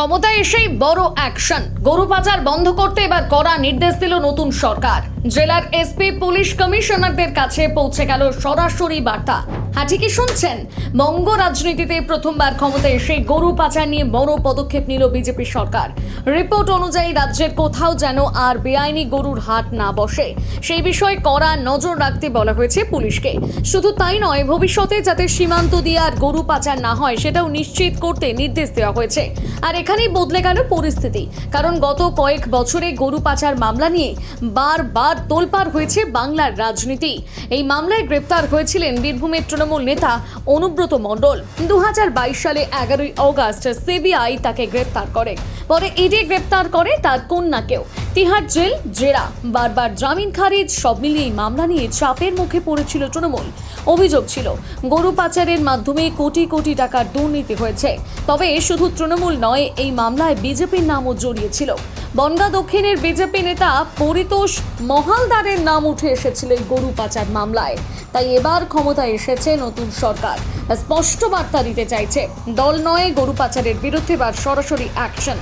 ক্ষমতায় এসেই বড় অ্যাকশন, গরু পাচার বন্ধ করতে এবার কড়া নির্দেশ দিল নতুন সরকার। জেলার এসপি পুলিশ কমিশনারদের কাছে পৌঁছে গেল সরাসরি বার্তা। হ্যাঁ, ঠিকই শুনছেন, বঙ্গ রাজনীতিতে প্রথমবার ক্ষমতায় এসে গরু পাচার নিয়ে বড় পদক্ষেপ নিল বিজেপি সরকার। রিপোর্ট অনুযায়ী রাজ্যের কোথাও যেন আর বেআইনি গরুর হাট না বসে, সেই বিষয়ে কড়া নজর রাখতে বলা হয়েছে পুলিশকে। শুধু তাই নয়, ভবিষ্যতে যাতে সীমান্ত দিয়ে আর গরু পাচার না হয় সেটাও নিশ্চিত করতে নির্দেশ দেওয়া হয়েছে। আর এখানেই বদলে গেল পরিস্থিতি, কারণ গত কয়েক বছরে গরু পাচার মামলা নিয়ে বারবার তোলপাড় হয়েছে বাংলার রাজনীতি। এই মামলায় গ্রেপ্তার হয়েছিলেন বীরভূমের তৃণমূল নেতা অনুব্রত মণ্ডল। 2022 সালে 11ই অগস্ট সিবিআই তাকে গ্রেপ্তার করে। পরে ইডি গ্রেপ্তার করে তার কন্যাকেও। তিহার জেল, জেরা, বারবার জামিন খারিজ, সব মিলিয়ে এই মামলা নিয়ে চাপের মুখে পড়েছিল তৃণমূল। অভিযোগ ছিল গরু পাচারের মাধ্যমে কোটি কোটি টাকার দুর্নীতি হয়েছে। তবে শুধু তৃণমূল নয়, এই মামলায় বিজেপির নামও জড়িয়েছিল। বনগাঁ দক্ষিণের বিজেপি নেতা পরিতোষ মহালদারের নাম উঠে এসেছিল এই গরু পাচার মামলায়। তাই এবার ক্ষমতায় এসেছে নতুন সরকার, স্পষ্ট বার্তা দিতে চাইছে দল নয়, গরু পাচারের বিরুদ্ধে এবার সরাসরি অ্যাকশন।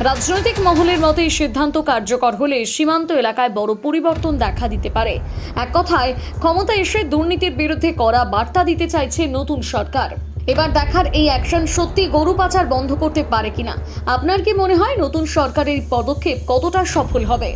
রাজনৈতিক মহলের মতে এই সিদ্ধান্ত কার্যকর হলে সীমান্ত এলাকায় বড় পরিবর্তন দেখা দিতে পারে। এক কথায়, ক্ষমতায় এসে দুর্নীতির বিরুদ্ধে কড়া বার্তা দিতে চাইছে নতুন সরকার। এবার দেখার এই অ্যাকশন সত্যি গরু পাচার বন্ধ করতে পারে কিনা। আপনার কি মনে হয় নতুন সরকারের পদক্ষেপ কতটা সফল হবে?